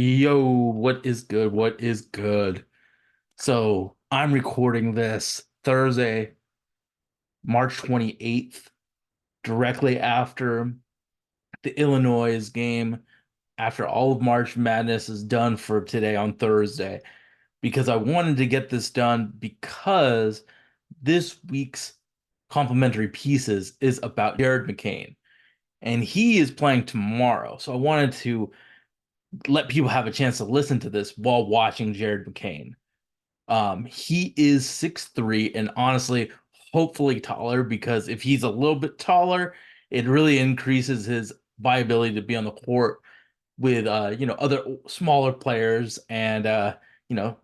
Yo, what is good? What is good? So I'm recording this Thursday, March 28th, directly after the Illinois game, after all of March Madness is done for today on Thursday, because I wanted to get this done because this week's complimentary pieces is about Jared McCain, and he is playing tomorrow. So I wanted to let people have a chance to listen to this while watching Jared McCain. He is 6'3" and honestly, hopefully taller because if he's a little bit taller, it really increases his viability to be on the court with other smaller players and you know,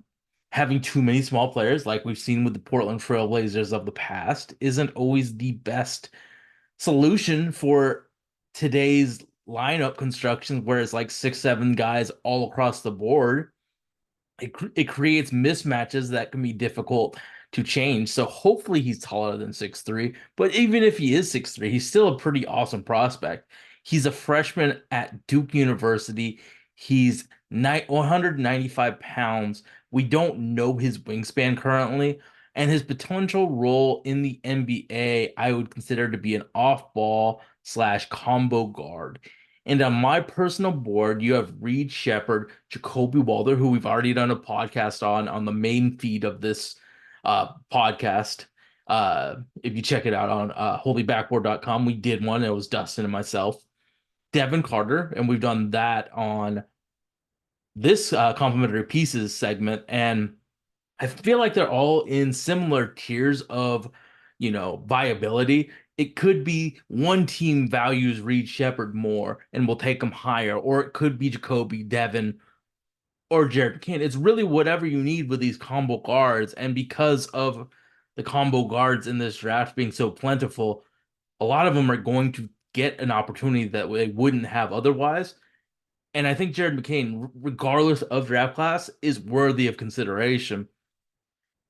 having too many small players like we've seen with the Portland Trail Blazers of the past isn't always the best solution for today's lineup construction where it's like 6, 7 guys all across the board. It creates mismatches that can be difficult to change. So hopefully he's taller than 6'3". But even if he is 6'3", he's still a pretty awesome prospect. He's a freshman at Duke University. He's 195 pounds. We don't know his wingspan currently, and his potential role in the NBA, I would consider to be an off-ball slash combo guard. And on my personal board, you have Reed Shepard, Jacoby Walder, who we've already done a podcast on the main feed of this podcast. If you check it out on holybackboard.com, we did one. It was Dustin and myself. Devin Carter, and we've done that on this complimentary pieces segment. And I feel like they're all in similar tiers of, viability. It could be one team values Reed Shepard more and will take him higher, or it could be Jacoby, Devin, or Jared McCain. It's really whatever you need with these combo guards. And because of the combo guards in this draft being so plentiful, a lot of them are going to get an opportunity that they wouldn't have otherwise. And I think Jared McCain, regardless of draft class, is worthy of consideration.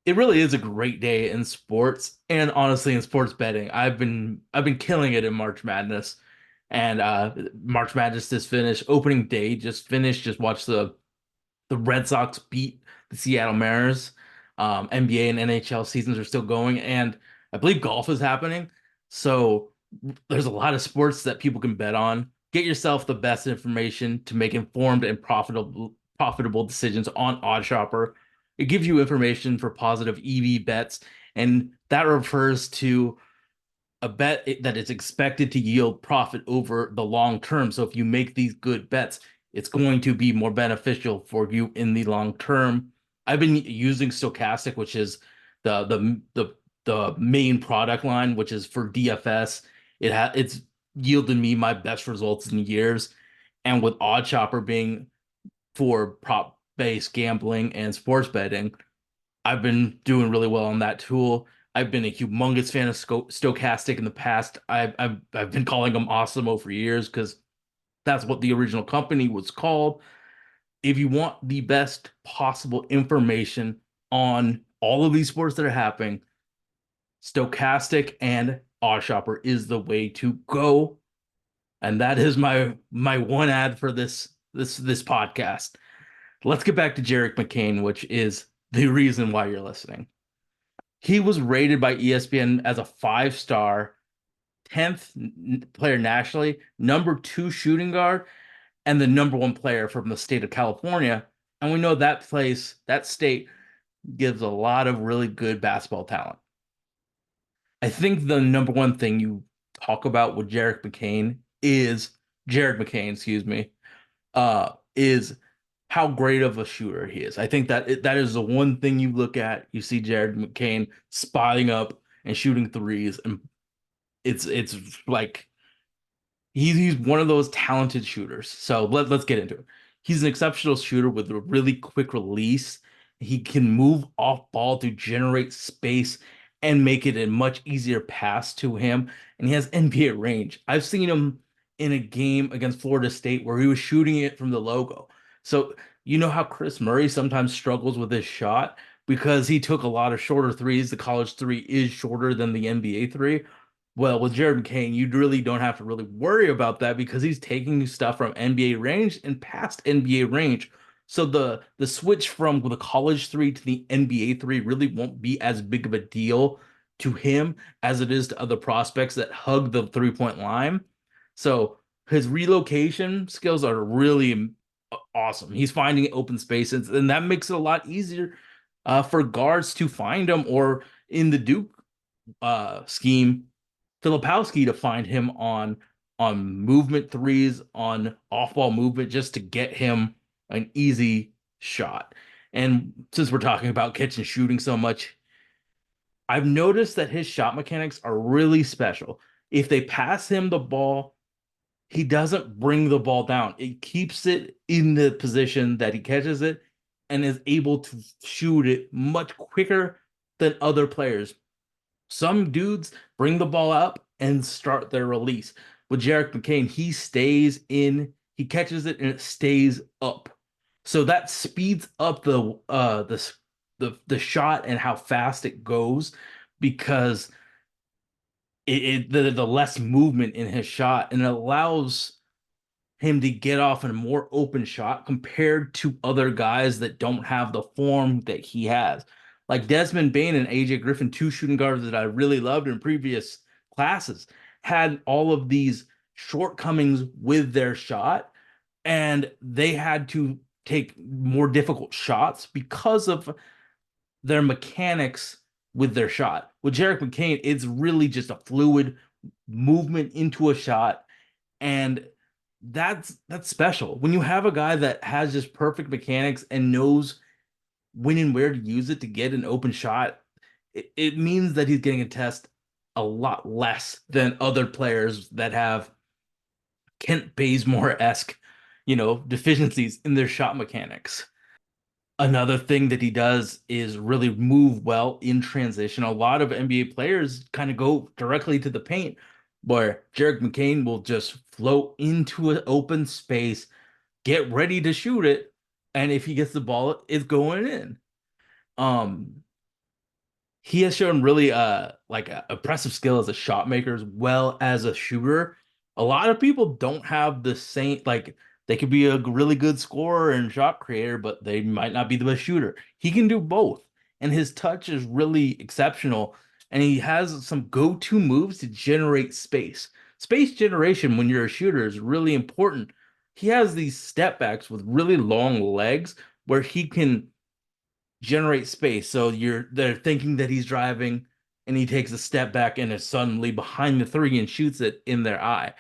It really is a great day in sports and honestly in sports betting. I've been killing it in March Madness. And March Madness just finished. Opening day just finished. Just watched the Red Sox beat the Seattle Mariners. NBA and NHL seasons are still going, and I believe golf is happening. So there's a lot of sports that people can bet on. Get yourself the best information to make informed and profitable decisions on OddsShopper. It gives you information for positive EV bets, and that refers to a bet that is expected to yield profit over the long term. So if you make these good bets, it's going to be more beneficial for you in the long term. I've been using Stochastic, which is the main product line, which is for DFS. It's yielded me my best results in years. And with OddsShopper being for prop based gambling and sports betting, I've been doing really well on that tool. I've been a humongous fan of Stochastic in the past. I've been calling them Awesemo for years because that's what the original company was called. If you want the best possible information on all of these sports that are happening, Stochastic and OddsShopper is the way to go. And that is my one ad for this podcast. Let's get back to Jared McCain, which is the reason why you're listening. He was rated by ESPN as a 5-star, 10th player nationally, number 2 shooting guard, and the number 1 player from the state of California. And we know that state gives a lot of really good basketball talent. I think the number 1 thing you talk about with Jared McCain, excuse me, is how great of a shooter he is. I think that is the one thing you look at. You see Jared McCain spotting up and shooting threes, and it's like he's one of those talented shooters. So let's get into it. He's an exceptional shooter with a really quick release. He can move off ball to generate space and make it a much easier pass to him. And he has NBA range. I've seen him in a game against Florida State where he was shooting it from the logo. So you know how Chris Murray sometimes struggles with his shot because he took a lot of shorter threes. The college three is shorter than the NBA three. Well, with Jared McCain, you really don't have to really worry about that because he's taking stuff from NBA range and past NBA range. So the switch from the college three to the NBA three really won't be as big of a deal to him as it is to other prospects that hug the 3-point line. So his relocation skills are really awesome. He's finding open spaces, and that makes it a lot easier for guards to find him, or in the Duke scheme, Filipowski to find him on movement threes, on off-ball movement, just to get him an easy shot. And since we're talking about catch and shooting so much, I've noticed that his shot mechanics are really special. If they pass him the ball, he doesn't bring the ball down. It keeps it in the position that he catches it and is able to shoot it much quicker than other players. Some dudes bring the ball up and start their release. With Jared McCain, he stays in, he catches it and it stays up. So that speeds up the shot and how fast it goes because the less movement in his shot, and it allows him to get off in a more open shot compared to other guys that don't have the form that he has. Like Desmond Bain and AJ Griffin, two shooting guards that I really loved in previous classes, had all of these shortcomings with their shot, and they had to take more difficult shots because of their mechanics with their shot. With Jared McCain, it's really just a fluid movement into a shot, and that's special. When you have a guy that has just perfect mechanics and knows when and where to use it to get an open shot, it means that he's getting a test a lot less than other players that have Kent Bazemore-esque, deficiencies in their shot mechanics. Another thing that he does is really move well in transition. A lot of NBA players kind of go directly to the paint, where Jared McCain will just float into an open space, get ready to shoot it, and if he gets the ball, it's going in. Um, he has shown really like a impressive skill as a shot maker as well as a shooter. A lot of people don't have the same, like they could be a really good scorer and shot creator, but they might not be the best shooter. He can do both, and his touch is really exceptional. And he has some go-to moves to generate space. Space generation when you're a shooter is really important. He has these step backs with really long legs where he can generate space. So they're thinking that he's driving and he takes a step back and is suddenly behind the three and shoots it in their eye.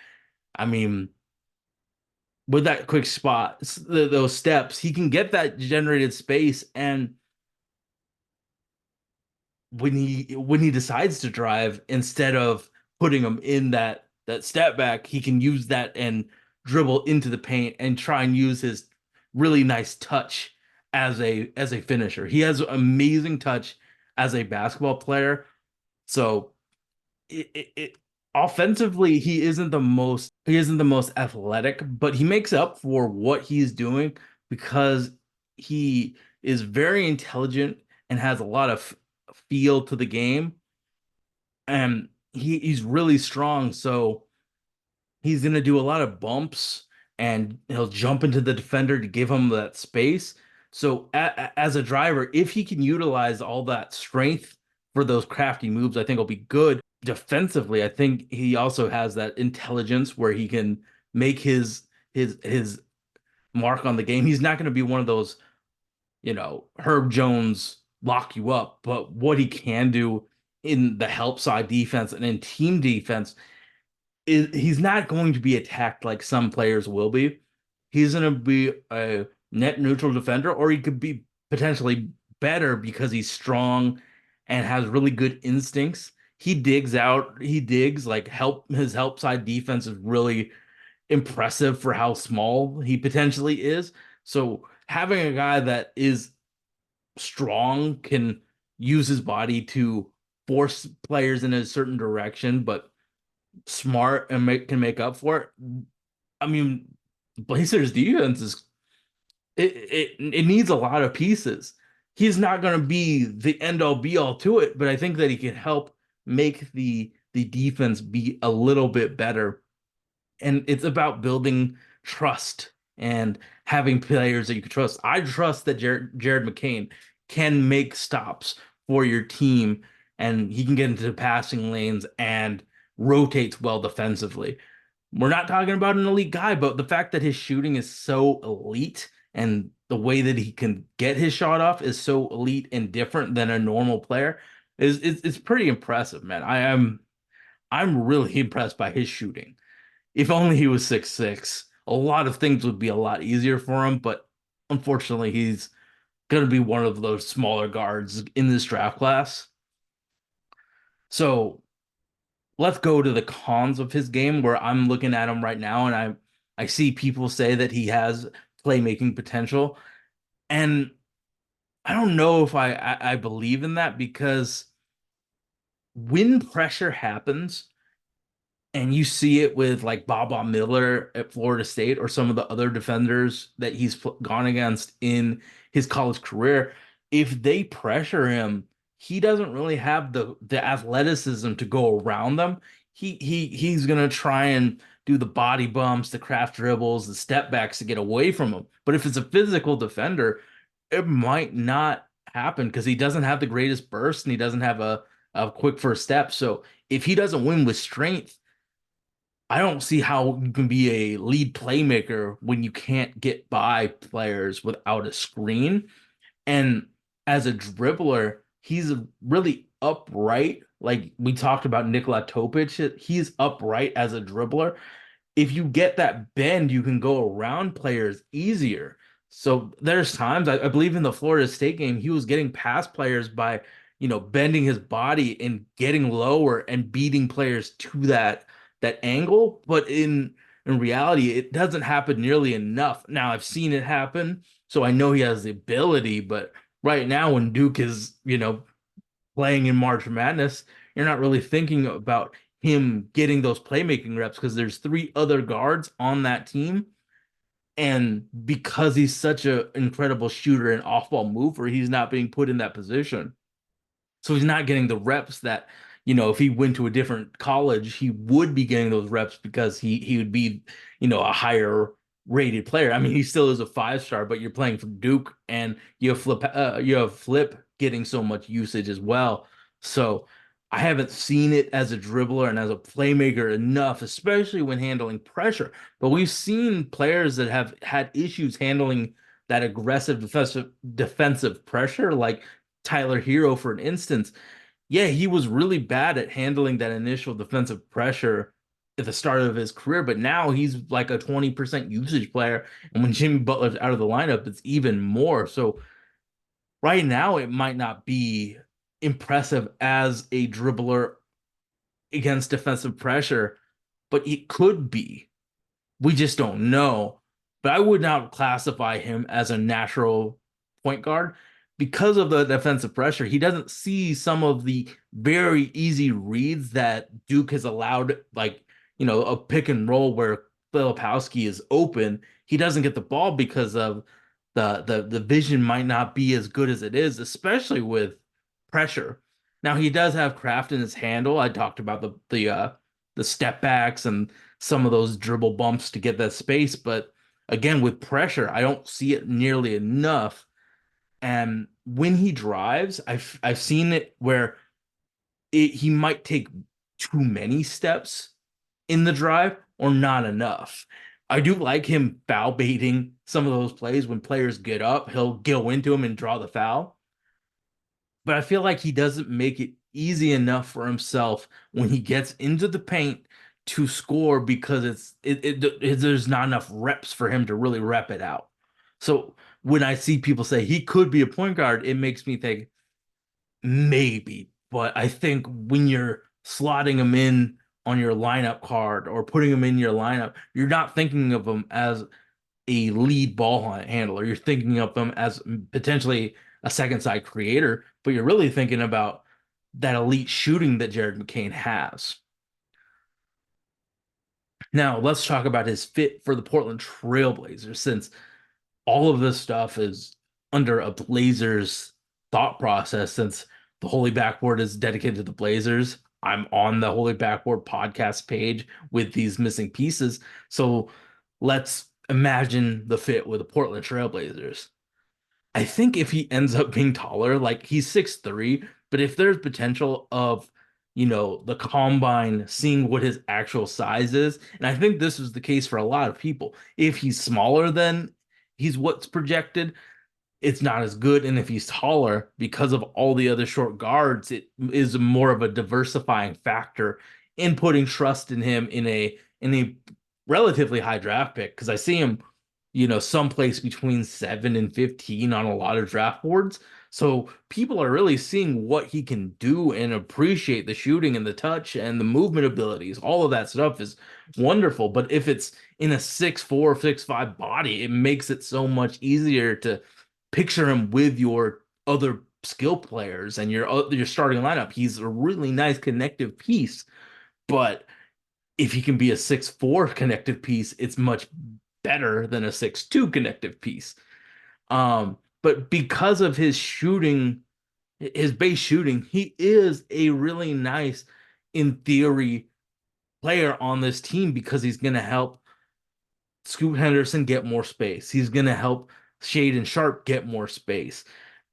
I mean, with that quick spot, those steps, he can get that generated space. And when he decides to drive, instead of putting him in that step back, he can use that and dribble into the paint and try and use his really nice touch as a finisher. He has amazing touch as a basketball player. So it offensively, he isn't the most athletic, but he makes up for what he's doing because he is very intelligent and has a lot of feel to the game, and he's really strong. So he's going to do a lot of bumps and he'll jump into the defender to give him that space. So as a driver, if he can utilize all that strength for those crafty moves, I think it'll be good. Defensively, I think he also has that intelligence where he can make his mark on the game. He's not going to be one of those, Herb Jones lock you up, but what he can do in the help side defense and in team defense is he's not going to be attacked like some players will be. He's going to be a net neutral defender, or he could be potentially better because he's strong and has really good instincts. He digs like his help side defense is really impressive for how small he potentially is. So having a guy that is strong can use his body to force players in a certain direction, but smart and can make up for it. I mean, Blazers defense is it needs a lot of pieces. He's not going to be the end all be all to it, but I think that he can help make the the defense be a little bit better. And it's about building trust and having players that you can trust. I trust that Jared McCain can make stops for your team and he can get into the passing lanes and rotates well defensively. We're not talking about an elite guy, but the fact that his shooting is so elite and the way that he can get his shot off is so elite and different than a normal player is pretty impressive, man. I'm really impressed by his shooting. If only he was 6'6", a lot of things would be a lot easier for him, but unfortunately, he's going to be one of those smaller guards in this draft class. So let's go to the cons of his game where I'm looking at him right now and I see people say that he has playmaking potential. And I don't know if I believe in that because when pressure happens, and you see it with like Baba Miller at Florida State or some of the other defenders that he's gone against in his college career. If they pressure him, he doesn't really have the athleticism to go around them. He's gonna try and do the body bumps, the craft dribbles, the step backs to get away from him. But if it's a physical defender, it might not happen because he doesn't have the greatest burst and he doesn't have a quick first step. So if he doesn't win with strength, I don't see how you can be a lead playmaker when you can't get by players without a screen. And as a dribbler, he's really upright. Like we talked about Nikola Topic, he's upright as a dribbler. If you get that bend, you can go around players easier. So there's times I believe in the Florida State game, he was getting past players by, bending his body and getting lower and beating players to that angle. But in reality, it doesn't happen nearly enough. Now I've seen it happen, so I know he has the ability, but right now when Duke is, playing in March Madness, you're not really thinking about him getting those playmaking reps because there's three other guards on that team. And because he's such an incredible shooter and off-ball mover, he's not being put in that position. So he's not getting the reps that, if he went to a different college, he would be getting those reps because he would be, a higher rated player. I mean, he still is a 5-star, but you're playing for Duke and you have Flip getting so much usage as well. So I haven't seen it as a dribbler and as a playmaker enough, especially when handling pressure. But we've seen players that have had issues handling that aggressive defensive pressure, like Tyler Hero, for an instance. Yeah, he was really bad at handling that initial defensive pressure at the start of his career, but now he's like a 20% usage player. And when Jimmy Butler's out of the lineup, it's even more. So right now, it might not be impressive as a dribbler against defensive pressure, but it could be. We just don't know. But I would not classify him as a natural point guard because of the defensive pressure. He doesn't see some of the very easy reads that Duke has allowed, like, a pick and roll where Filipowski is open. He doesn't get the ball because of the vision might not be as good as it is, especially with pressure. Now he does have craft in his handle. I talked about the step backs and some of those dribble bumps to get that space. But again, with pressure, I don't see it nearly enough. And when he drives, I've seen it where he might take too many steps in the drive or not enough. I do like him foul baiting some of those plays when players get up. He'll go into him and draw the foul. But I feel like he doesn't make it easy enough for himself when he gets into the paint to score because there's not enough reps for him to really rep it out. So when I see people say he could be a point guard, it makes me think maybe. But I think when you're slotting him in on your lineup card or putting him in your lineup, you're not thinking of him as a lead ball handler. You're thinking of them as potentially a second side creator, but you're really thinking about that elite shooting that Jared McCain has. Now, let's talk about his fit for the Portland Trailblazers, since all of this stuff is under a Blazers thought process, since the Holy Backboard is dedicated to the Blazers. I'm on the Holy Backboard podcast page with these missing pieces. So let's imagine the fit with the Portland Trailblazers. I think if he ends up being taller, like he's 6'3", but if there's potential of, the combine seeing what his actual size is, and I think this is the case for a lot of people. If he's smaller than he's what's projected, it's not as good. And if he's taller, because of all the other short guards, it is more of a diversifying factor in putting trust in him in a relatively high draft pick. Because I see him, someplace between 7 and 15 on a lot of draft boards. So people are really seeing what he can do and appreciate the shooting and the touch and the movement abilities. All of that stuff is wonderful. But if it's in a 6'4", 6'5" body, it makes it so much easier to picture him with your other skill players and your starting lineup. He's a really nice connective piece, but if he can be a 6'4" connective piece, it's much better than a 6'2" connective piece. But because of his shooting, his base shooting, he is a really nice, in theory, player on this team because he's going to help Scoot Henderson get more space. He's going to help Shade and Sharp get more space.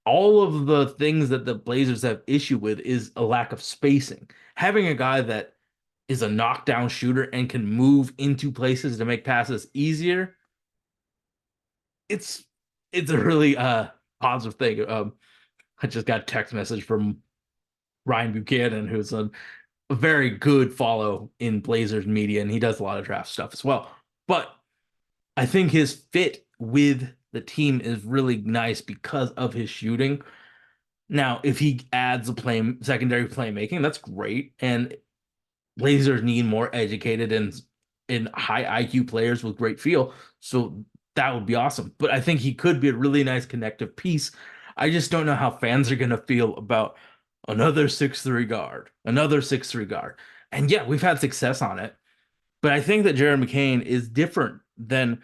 All of the things that the Blazers have issue with is a lack of spacing. Having a guy that is a knockdown shooter and can move into places to make passes easier, it's it's a really positive thing. I just got a text message from Ryan Buchanan, who's a very good follow in Blazers media, and he does a lot of draft stuff as well. But I think his fit with the team is really nice because of his shooting. Now, if he adds a secondary playmaking, that's great. And Blazers need more educated and high IQ players with great feel. So that would be awesome. But I think he could be a really nice connective piece. I just don't know how fans are gonna feel about another 6'3" guard, another 6'3" guard. And yeah, we've had success on it. But I think that Jared McCain is different than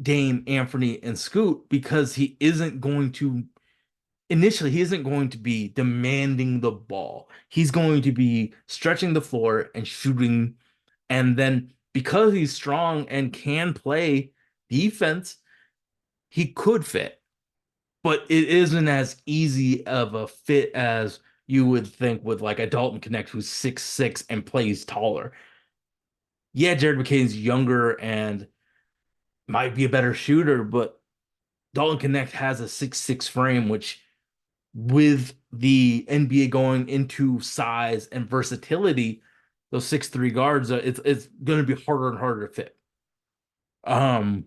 Dame, Anthony, and Scoot because he isn't going to be demanding the ball. He's going to be stretching the floor and shooting. And then because he's strong and can play defense, he could fit. But it isn't as easy of a fit as you would think with like a Dalton Connect who's 6'6" and plays taller. Yeah, Jared McCain's younger and might be a better shooter, but Dalton Connect has a 6'6" frame, which with the NBA going into size and versatility, those 6'3" guards, it's going to be harder and harder to fit. Um,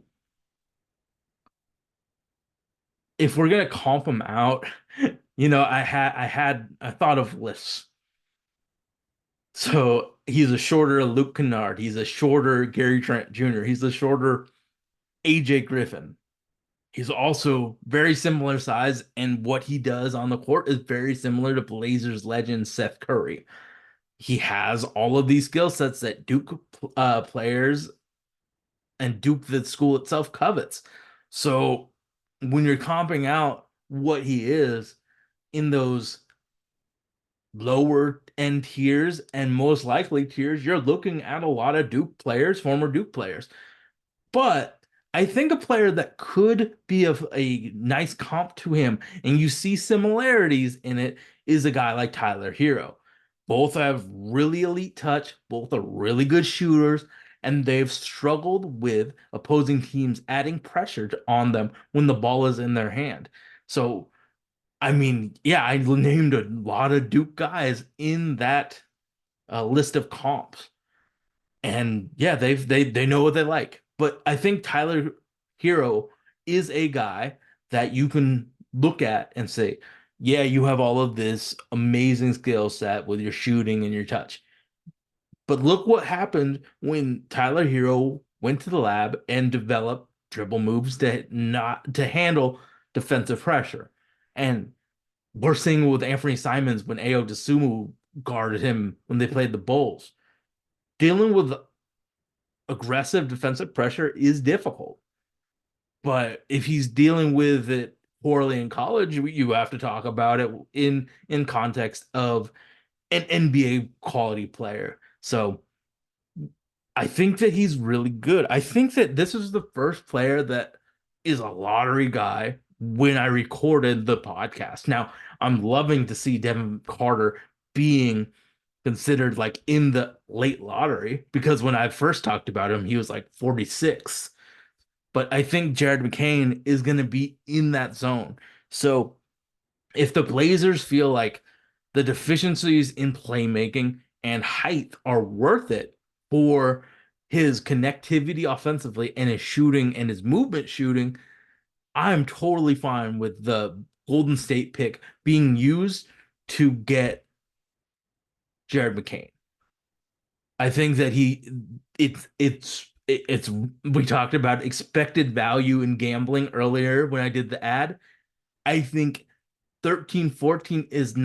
if we're gonna comp him out, I thought of lists. So he's a shorter Luke Kennard. He's a shorter Gary Trent Jr. He's a shorter AJ Griffin. He's also very similar size, and what he does on the court is very similar to Blazers legend Seth Curry. He has all of these skill sets that Duke players and Duke, the school itself, covets. So when you're comping out what he is in those lower end tiers and most likely tiers, you're looking at a lot of Duke players, former Duke players. But I think a player that could be a nice comp to him, and you see similarities in it, is a guy like Tyler Hero. Both have really elite touch, both are really good shooters, and they've struggled with opposing teams adding pressure on them when the ball is in their hand. So, I mean, yeah, I named a lot of Duke guys in that list of comps. And yeah, they know what they like. But I think Tyler Hero is a guy that you can look at and say, yeah, you have all of this amazing skill set with your shooting and your touch. But look what happened when Tyler Hero went to the lab and developed dribble moves to handle defensive pressure. And we're seeing with Anthony Simons when Ayo Dosunmu guarded him when they played the Bulls. Dealing with aggressive defensive pressure is difficult. But if he's dealing with it poorly in college, you have to talk about it in context of an NBA quality player. So I think that he's really good. I think that this is the first player that is a lottery guy when I recorded the podcast. Now, I'm loving to see Devin Carter being considered like in the late lottery because when I first talked about him, he was like 46. But I think Jared McCain is going to be in that zone. So if the Blazers feel like the deficiencies in playmaking and height are worth it for his connectivity offensively and his shooting and his movement shooting, I'm totally fine with the Golden State pick being used to get Jared McCain. I think that it's we talked about expected value in gambling earlier when I did the ad. I think 13, 14 is a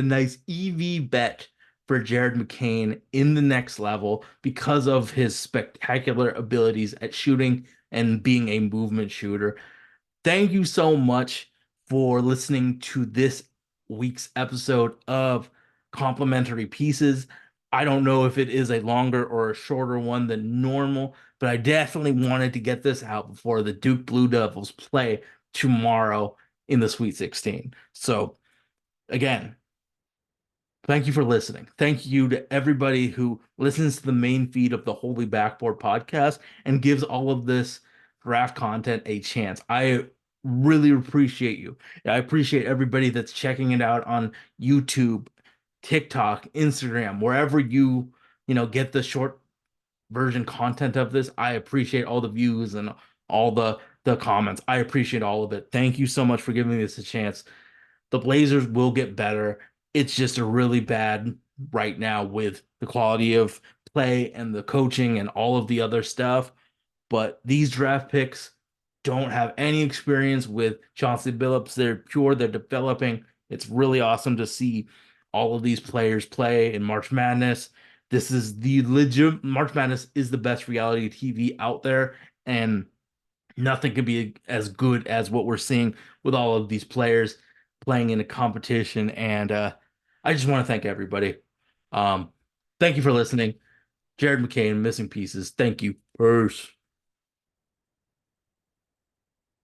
nice EV bet for Jared McCain in the next level because of his spectacular abilities at shooting and being a movement shooter. Thank you so much for listening to this week's episode of Complementary Pieces. I don't know if it is a longer or a shorter one than normal, but I definitely wanted to get this out before the Duke Blue Devils play tomorrow in the Sweet 16. So, again, thank you for listening. Thank you to everybody who listens to the main feed of the Holy Backboard podcast and gives all of this draft content a chance. I really appreciate you. I appreciate everybody that's checking it out on YouTube, TikTok, Instagram, wherever get the short version content of this. I appreciate all the views and all the comments. I appreciate all of it. Thank you so much for giving me this a chance. The Blazers will get better. It's just a really bad right now with the quality of play and the coaching and all of the other stuff. But these draft picks don't have any experience with Chauncey Billups. They're pure, they're developing. It's really awesome to see all of these players play in March Madness. This is the legit March Madness is the best reality TV out there, and nothing can be as good as what we're seeing with all of these players playing in a competition. And I just want to thank everybody. Um, thank you for listening. Jared McCain, Missing Pieces. Thank you. Peace.